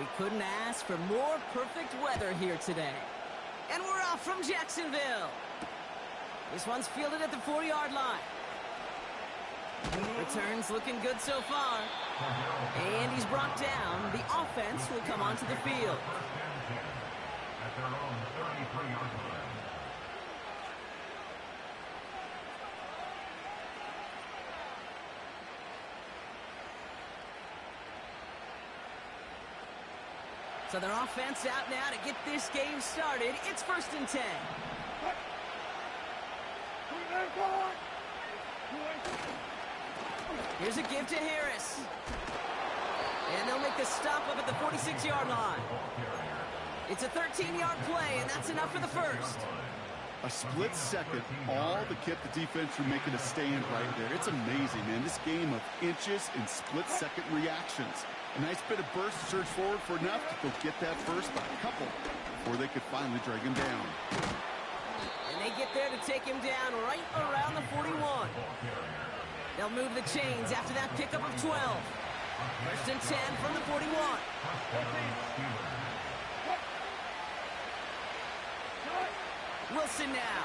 We couldn't ask for more perfect weather here today. And we're off from Jacksonville. This one's fielded at the 4-yard line. Return's looking good so far. And he's brought down. The offense will come onto the field. At their own 33-yard line. So their offense out now to get this game started. It's 1st and 10. Here's a give to Harris. And they'll make the stop up at the 46-yard line. It's a 13-yard play, and that's enough for the first. A split second, all that kept the defense from making a stand right there. It's amazing, man. This game of inches and split-second reactions. A nice bit of burst, surge forward for enough to go get that first by a couple before they could finally drag him down. And they get there to take him down right around the 41. They'll move the chains after that pickup of 12. 1st and 10 from the 41. Wilson now.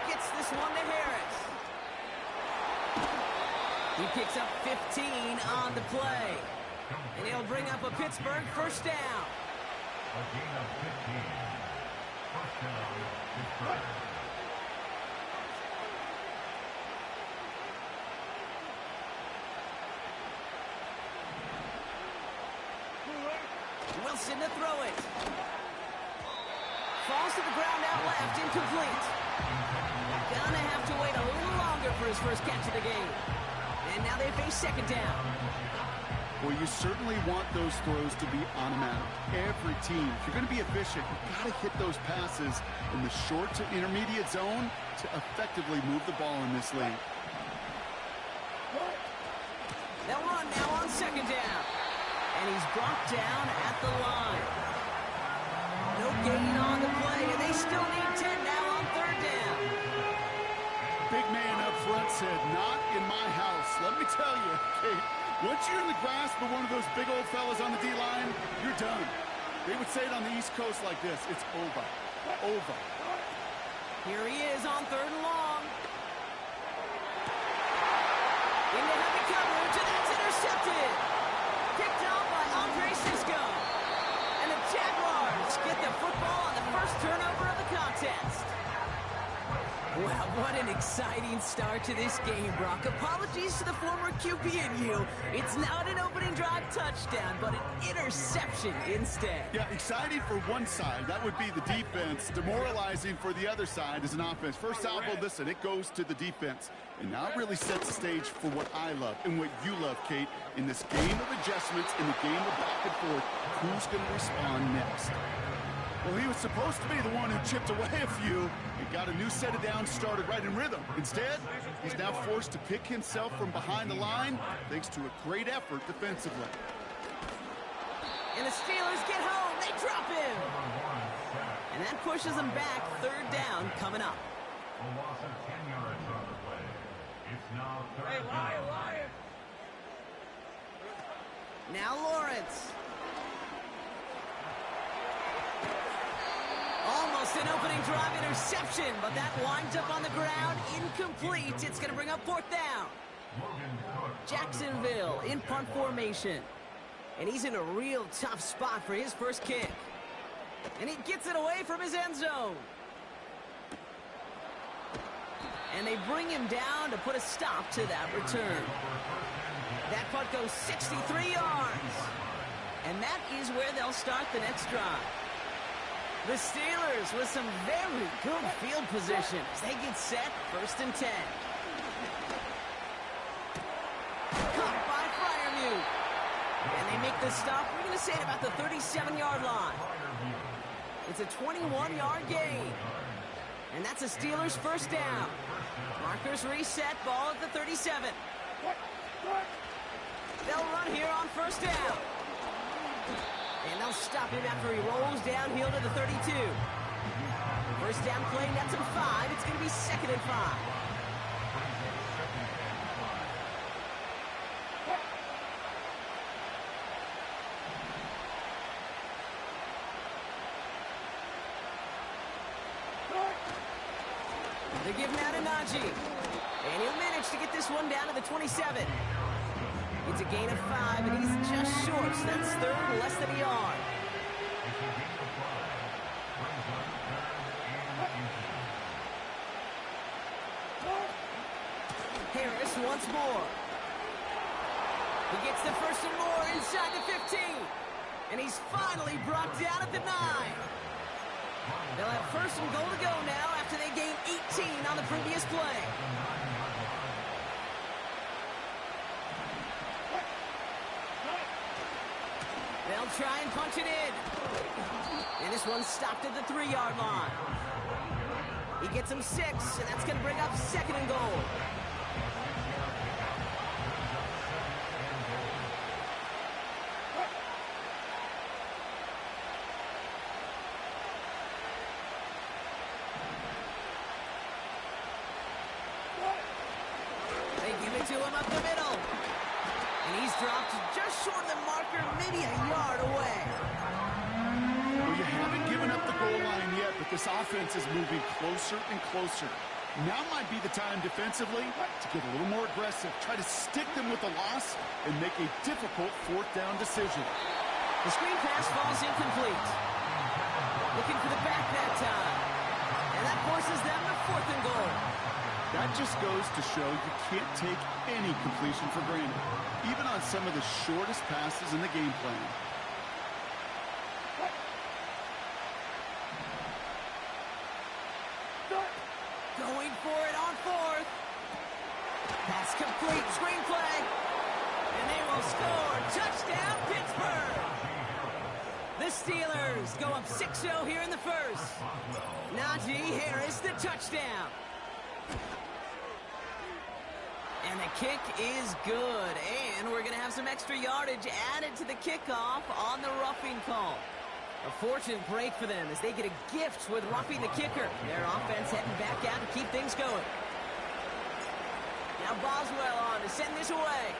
Gets this one to Harris. He picks up 15 on the play. And he'll bring up a Pittsburgh first down. A gain of 15. First down, Pittsburgh. Wilson to throw it. Falls to the ground out left, incomplete. Gonna have to wait a little longer for his first catch of the game. And now they face 2nd down. Well, you certainly want those throws to be automatic. Every team, if you're going to be efficient, you've got to hit those passes in the short to intermediate zone to effectively move the ball in this league. They'll run now on 2nd down. And he's brought down at the line. No gain on the play, and they still need 10 now on 3rd down. Big man up front said, not in my house. Let me tell you, Kate, once you're in the grasp of one of those big old fellas on the D-line, you're done. They would say it on the East Coast like this, it's over. Over. Here he is on 3rd and long. Into heavy coverage, and that's intercepted. Picked off by Andre Sisco. And the Jaguars get the football on the first turnover of the contest. Wow, what an exciting start to this game, Brock. Apologies to the former QB in you. It's not an opening drive touchdown, but an interception instead. Yeah, exciting for one side. That would be the defense. Demoralizing for the other side as an offense. First salvo, listen, it goes to the defense. And now it really sets the stage for what I love and what you love, Kate. In this game of adjustments, in the game of back and forth, who's going to respond next? Well, he was supposed to be the one who chipped away a few and got a new set of downs started right in rhythm. Instead, he's now forced to pick himself from behind the line thanks to a great effort defensively. And the Steelers get home. They drop him. And that pushes them back. 3rd down coming up. A loss of 10 yards on the play. It's now 3rd down. Now Lawrence. Almost an opening drive interception, but that winds up on the ground, incomplete. It's going to bring up 4th down. Jacksonville in punt formation. And he's in a real tough spot for his first kick. And he gets it away from his end zone. And they bring him down to put a stop to that return. That punt goes 63 yards. And that is where they'll start the next drive. The Steelers with some very good field position as they get set, 1st and 10. Caught by Freiermuth. And they make the stop, we're going to say, at about the 37-yard line. It's a 21-yard gain. And that's a Steelers first down. Markers reset, ball at the 37. They'll run here on 1st down. And they'll stop him after he rolls downhill to the 32. First down play, nets him 5. It's going to be 2nd and 5. give now to Najee. And he'll manage to get this one down to the 27. It's a gain of 5, and he's just short, so that's third, less than a yard. Harris once more. He gets the first and more inside the 15. And he's finally brought down at the 9. They'll have first and goal to go now after they gain 18 on the previous play. They'll try and punch it in. And this one's stopped at the 3-yard line. He gets him 6, and that's going to bring up second and goal. To him up the middle. And he's dropped just short of the marker, maybe a yard away. Well, you haven't given up the goal line yet, but this offense is moving closer and closer. Now might be the time defensively to get a little more aggressive, try to stick them with a loss, and make a difficult fourth down decision. The screen pass falls incomplete. Looking for the back that time. And that forces them to fourth and goal. That just goes to show you can't take any completion for granted, even on some of the shortest passes in the game plan. Going for it on fourth. Pass complete, screenplay. And they will score. Touchdown, Pittsburgh. The Steelers go up 6-0 here in the first. Najee Harris, the touchdown. And the kick is good. And we're going to have some extra yardage added to the kickoff on the roughing call. A fortunate break for them as they get a gift with roughing the kicker. Their offense heading back out to keep things going. Now Boswell on to send this away.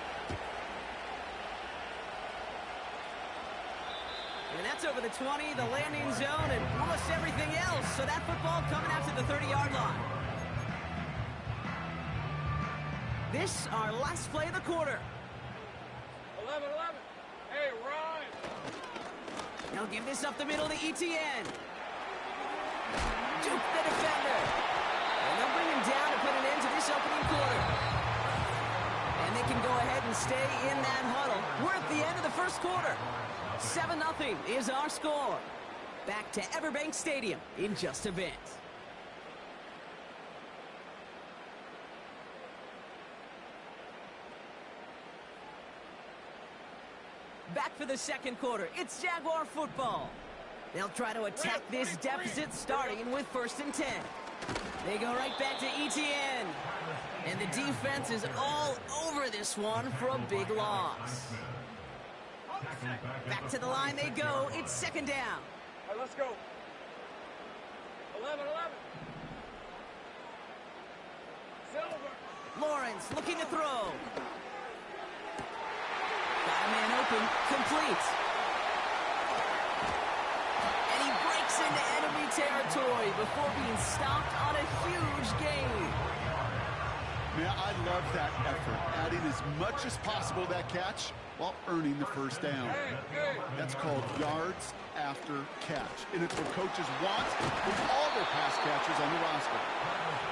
And that's over the 20, the landing zone, and almost everything else. So that football coming out to the 30-yard line. This, our last play of the quarter. 11. Hey, Ryan. He'll give this up the middle to ETN. Duke the defender. And they'll bring him down to put an end to this opening quarter. And they can go ahead and stay in that huddle. We're at the end of the first quarter. 7-0 is our score. Back to Everbank Stadium in just a bit. Back for the second quarter. It's Jaguar football. They'll try to attack this deficit starting with 1st and 10. They go right back to ETN. And the defense is all over this one for a big loss. Back to the line they go. It's second down. All right, let's go. 11. Silver. Lawrence looking to throw. Got a man open, complete. And he breaks into enemy territory before being stopped on a huge gain. Man, I love that effort, adding as much as possible to that catch while earning the first down. That's called yards after catch, and it's what coaches want with all their pass catchers on the roster.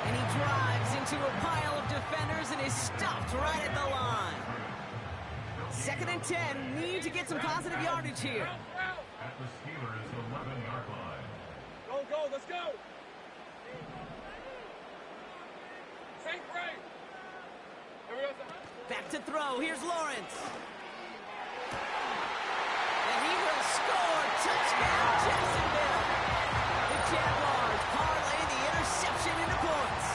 And he drives into a pile of defenders and is stopped right at the line. 2nd and 10, need to get some positive yardage here. At the Steelers' 11-yard line. Go, let's go. St. Ray. Back to throw. Here's Lawrence. And he will score. Touchdown, Jacksonville. The Jaguars parlay the interception into points.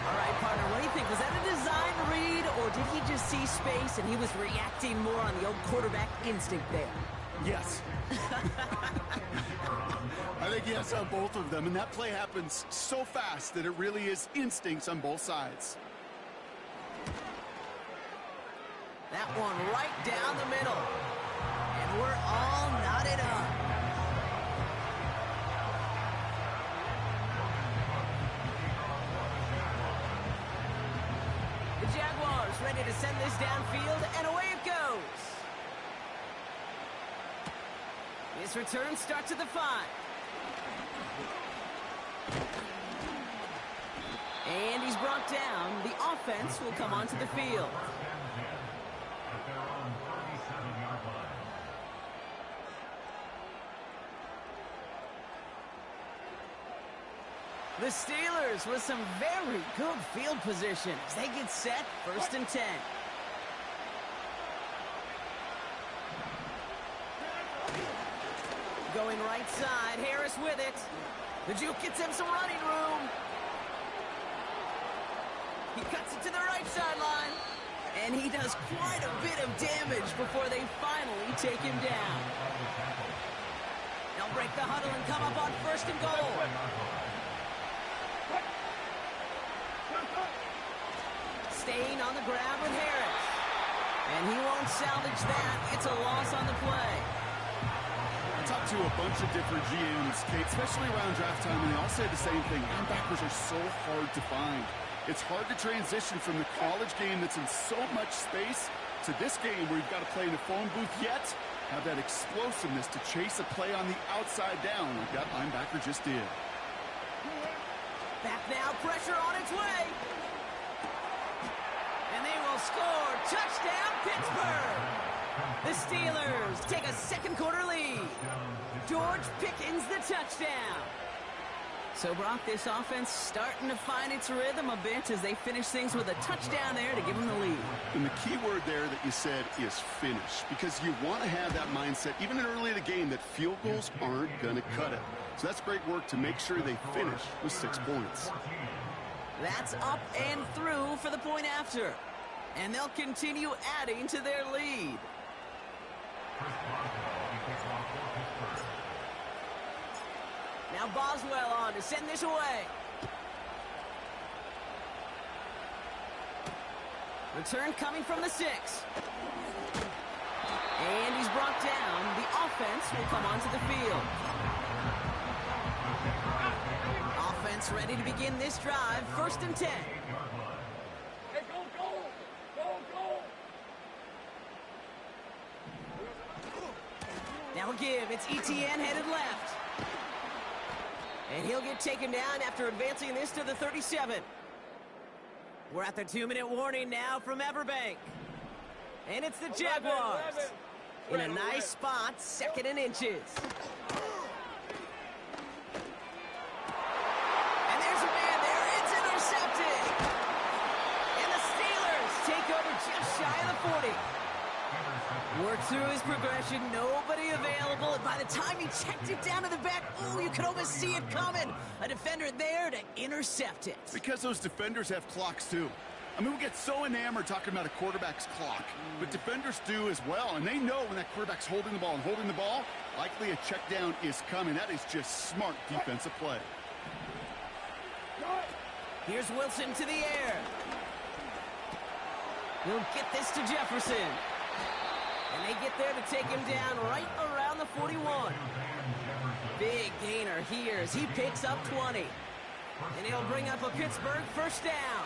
All right, partner, what do you think? Was that a design read, or did he just see space and he was reacting more on the old quarterback instinct there? Yes. I think yes on both of them, and that play happens so fast that it really is instincts on both sides. That one right down the middle. And we're all knotted up. Jaguars ready to send this downfield, and away it goes. His return starts at the 5. And he's brought down. The offense will come onto the field. At their own 37-yard line. The Steelers with some very good field position as they get set, 1st and 10. Going right side, Harris with it. The juke gets him some running room. He cuts it to the right sideline. And he does quite a bit of damage before they finally take him down. They'll break the huddle and come up on 1st and goal. Staying on the grab with Harris. And he won't salvage that. It's a loss on the play. I talked to a bunch of different GMs, Kate, especially around draft time, and they all say the same thing. Linebackers are so hard to find. It's hard to transition from the college game that's in so much space to this game where you've got to play in the phone booth, yet have that explosiveness to chase a play on the outside down like that linebacker just did. Back now, pressure on its way. And they will score. Touchdown, Pittsburgh. The Steelers take a second quarter lead. George Pickens the touchdown. So, Brock, this offense starting to find its rhythm a bit as they finish things with a touchdown there to give them the lead. And the key word there that you said is finish, because you want to have that mindset, even in early in the game, that field goals aren't going to cut it. So that's great work to make sure they finish with 6 points. That's up and through for the point after. And they'll continue adding to their lead. Now Boswell on to send this away. Return coming from the 6. And he's brought down. The offense will come onto the field. Offense ready to begin this drive. 1st and 10. Hey, go, go! Go, go! Now a give. It's ETN headed left. And he'll get taken down after advancing this to the 37. We're at the 2-minute warning now from Everbank. And it's the Jaguars. In a nice spot, 2nd and inches. And there's a man there. It's intercepted. And the Steelers take over just shy of the 40. Worked through his progression, nobody available, and by the time he checked it down to the back, oh, you could almost see it coming. A defender there to intercept it. Because those defenders have clocks too. I mean, we get so enamored talking about a quarterback's clock, but defenders do as well, and they know when that quarterback's holding the ball, likely a check down is coming. That is just smart defensive play. Here's Wilson to the air. He'll get this to Jefferson. And they get there to take him down right around the 41. Big gainer here as he picks up 20. And he'll bring up a Pittsburgh 1st down.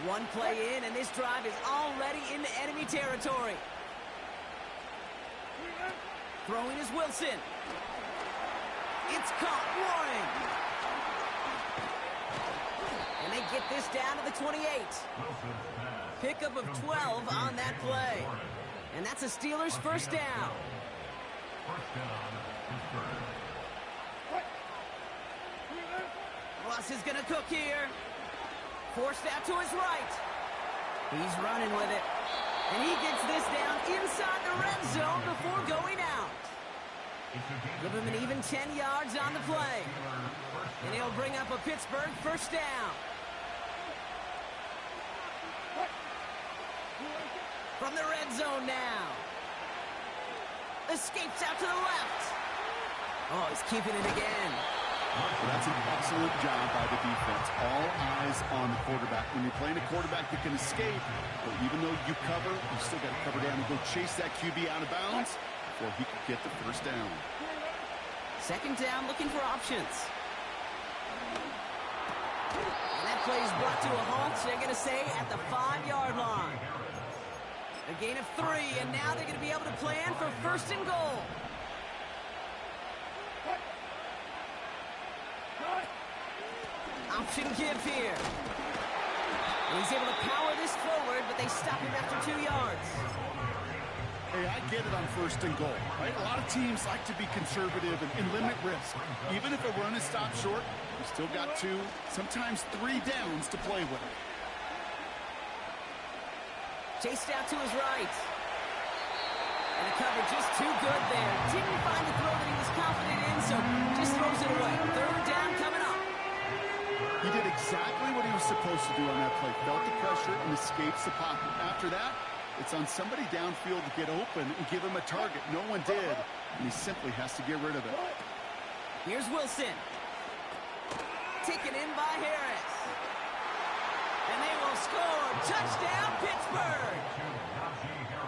One play in, and this drive is already into enemy territory. Throwing is Wilson. It's caught. Warren. And they get this down to the 28. Pickup of 12 on that play. And that's a Steelers 1st down. Russ is going to cook here. Forced out to his right. He's running with it. And he gets this down inside the red zone before going out. Give him an even 10 yards on the play. And he'll bring up a Pittsburgh 1st down. From the red zone now. Escapes out to the left. Oh, he's keeping it again. Well, that's an excellent job by the defense. All eyes on the quarterback. When you're playing a quarterback that can escape, but even though you cover, you still got to cover down and go chase that QB out of bounds before he can get the 1st down. 2nd down, looking for options. And that play is brought to a halt. They're going to say at the 5-yard line. A gain of 3, and now they're going to be able to plan for first and goal. Option give here. And he's able to power this forward, but they stop him after 2 yards. Hey, I get it on first and goal, right? A lot of teams like to be conservative and limit risk. Even if a run is stopped short, you still got 2, sometimes 3 downs to play with. Chased out to his right. And the cover just too good there. Didn't find the throw that he was confident in, so just throws it away. 3rd down coming up. He did exactly what he was supposed to do on that play. Felt the pressure and escapes the pocket. After that, it's on somebody downfield to get open and give him a target. No one did, and he simply has to get rid of it. Here's Wilson. Taken in by Harris. And they will score. Touchdown, Pittsburgh.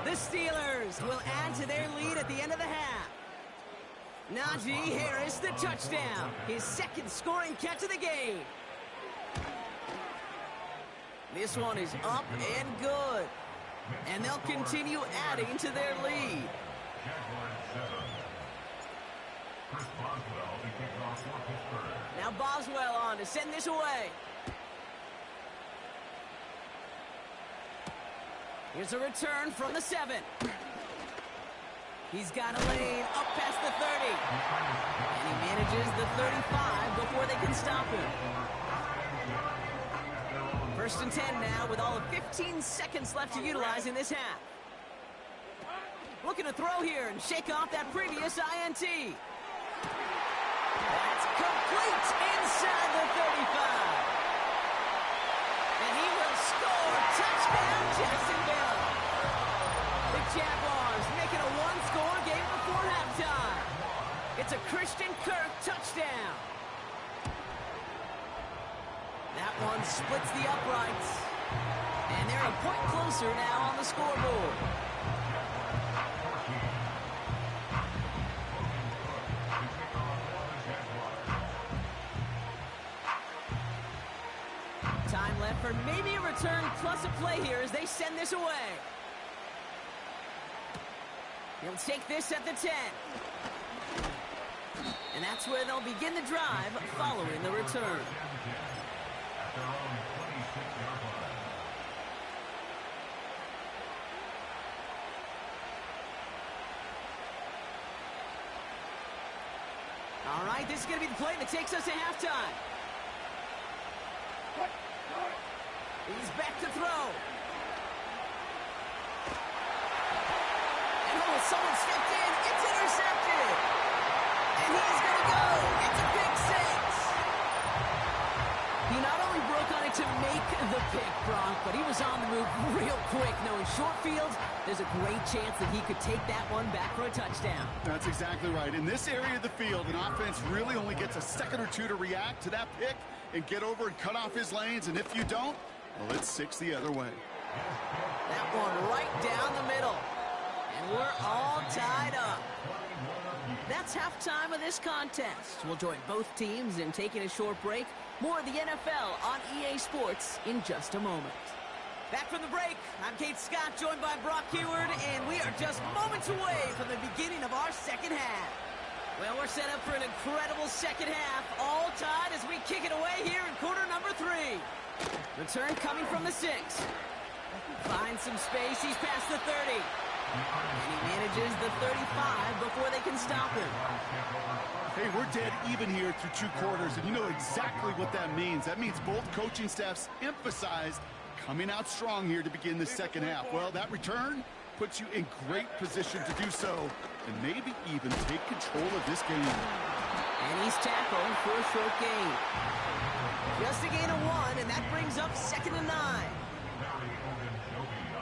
The Steelers will add to their lead at the end of the half. Najee Harris, the touchdown. His 2nd scoring catch of the game. This one is up and good. And they'll continue adding to their lead. Now Boswell on to send this away. Here's a return from the 7. He's got a lane up past the 30. And he manages the 35 before they can stop him. 1st and 10 now with all of 15 seconds left to utilize in this half. Looking to throw here and shake off that previous INT. That's complete inside the 35. And he will score. Touchdown, Jacksonville. The Jaguars making a 1-score game before halftime. It's a Christian Kirk touchdown. That one splits the uprights. And they're a point closer now on the scoreboard. Time left for maybe a return plus a play here as they send this away. He'll take this at the 10. And that's where they'll begin the drive following the return. All right, this is going to be the play that takes us to halftime. He's back to throw. And oh, someone stepped in. It's intercepted. And he's going to go. It's a pick 6. He not only broke on it to make the pick, Brock, but he was on the move real quick. Knowing short field, there's a great chance that he could take that one back for a touchdown. That's exactly right. In this area of the field, an offense really only gets a second or two to react to that pick and get over and cut off his lanes. And if you don't, well, it's 6 the other way. That one right down the middle. And we're all tied up. That's halftime of this contest. We'll join both teams in taking a short break. More of the NFL on EA Sports in just a moment. Back from the break, I'm Kate Scott, joined by Brock Heward, and we are just moments away from the beginning of our second half. Well, we're set up for an incredible second half, all tied as we kick it away here in quarter number 3. Return coming from the 6. Finds some space, he's past the 30. And he manages the 35 before they can stop him. Hey, we're dead even here through 2 quarters, and you know exactly what that means. That means both coaching staffs emphasized coming out strong here to begin the second half. Well, that return puts you in great position to do so, and maybe even take control of this game. And he's tackled for a short gain. Just a gain of 1, and that brings up 2nd and 9.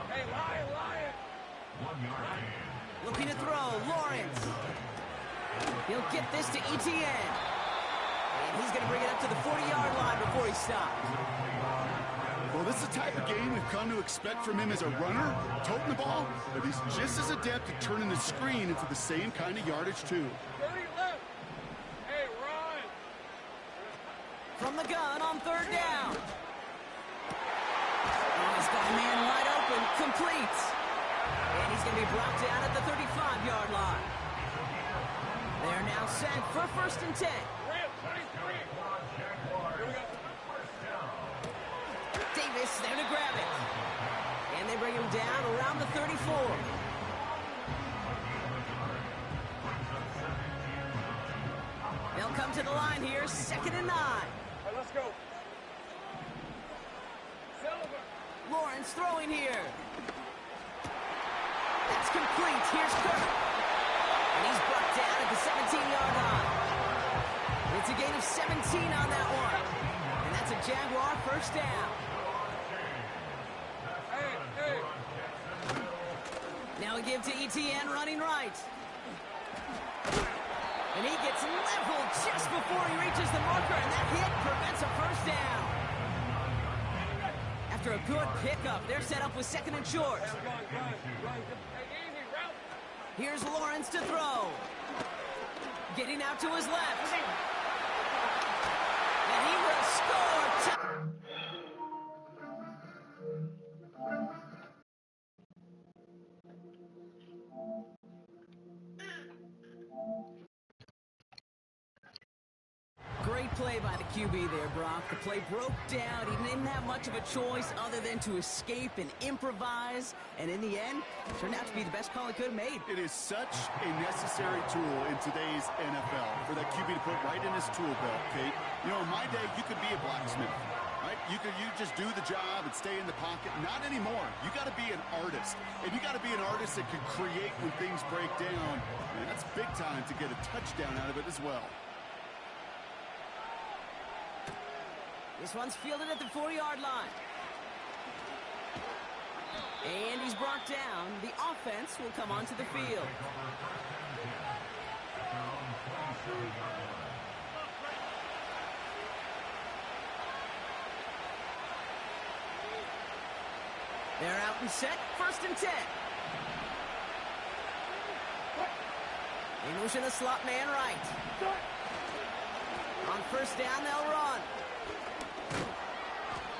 Hey, Lion! Looking to throw, Lawrence. He'll get this to ETN. And he's going to bring it up to the 40-yard line before he stops. Well, this is the type of game we've come to expect from him as a runner, toting the ball, but he's just as adept at turning the screen into the same kind of yardage, too. 30 left. Hey, run! From the gun on 3rd down. man wide open, complete. And he's going to be brought down at the 35-yard line. They're now set for 1st and 10. Davis there to grab it. And they bring him down around the 34. They'll come to the line here, 2nd and 9. Right, let's go. Lawrence throwing here. That's complete. Here's Kirk. And he's brought down at the 17-yard line. It's a gain of 17 on that one. And that's a Jaguar 1st down. Now we give to ETN running right. And he gets leveled just before he reaches the marker, and that hit prevents a 1st down. After a good pickup, they're set up with 2nd and short. Here's Lawrence to throw. Getting out to his left. And he will score. Great play by the QB there, Brock. The play broke down. He didn't have much of a choice other than to escape and improvise. And in the end, it turned out to be the best call he could have made. It is such a necessary tool in today's NFL for that QB to put right in his tool belt, Kate. You know, in my day, you could be a blacksmith, right? You just do the job and stay in the pocket. Not anymore. You got to be an artist. And you got to be an artist that can create when things break down. And that's big time to get a touchdown out of it as well. This one's fielded at the 4-yard line. And he's brought down. The offense will come onto the field. They're out and set. 1st and 10. They motion the slot man right. On 1st down, they'll run.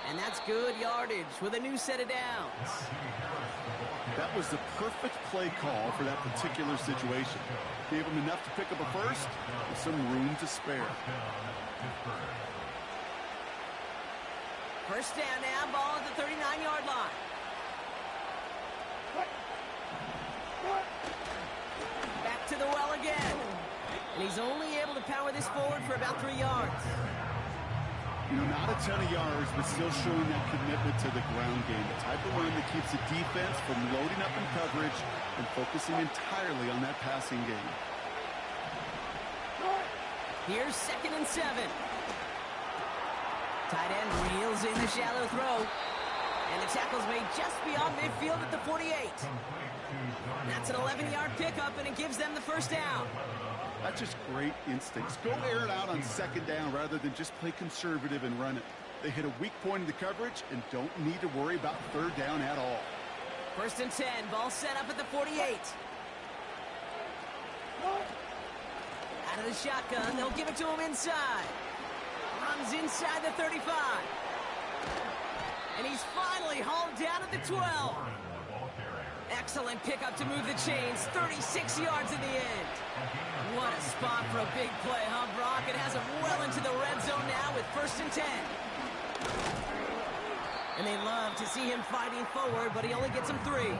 And that's good yardage with a new set of downs. That was the perfect play call for that particular situation. Gave him enough to pick up a 1st with some room to spare. 1st down now, ball at the 39-yard line. Back to the well again. And he's only able to power this forward for about 3 yards. You know, not a ton of yards, but still showing that commitment to the ground game. The type of run that keeps the defense from loading up in coverage and focusing entirely on that passing game. Here's 2nd and 7. Tight end reels in the shallow throw. And the tackle's made just beyond midfield at the 48. That's an 11-yard pickup, and it gives them the 1st down. That's just great instincts. Go air it out on 2nd down rather than just play conservative and run it. They hit a weak point in the coverage and don't need to worry about 3rd down at all. 1st and 10. Ball set up at the 48. Out of the shotgun. They'll give it to him inside. Runs inside the 35. And he's finally hauled down at the 12. Excellent pickup to move the chains. 36 yards in the end. What a spot for a big play, huh, Brock? It has him well into the red zone now with 1st and 10. And they love to see him fighting forward, but he only gets him 3.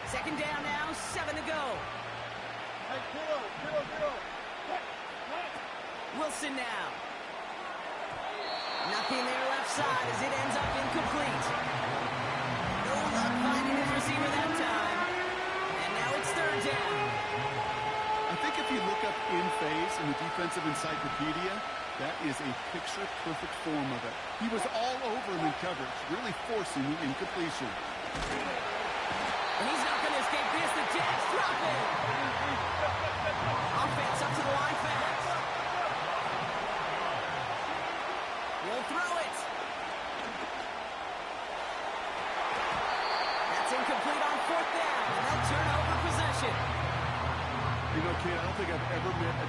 Second down now, 7 to go. Hey, Kilo. Wilson now. Nothing there left side as it ends up incomplete. No luck finding his receiver that time. And now it's 3rd down. I think if you look up in phase in the defensive encyclopedia, that is a picture-perfect form of it. He was all over him in coverage, really forcing the incompletion. And he's not going to escape this. The Jets drop it. Offense up to the line fast. He'll throw it. That's incomplete on 4th down, and they'll turn over possession. You know, Kate, I don't think I've ever met a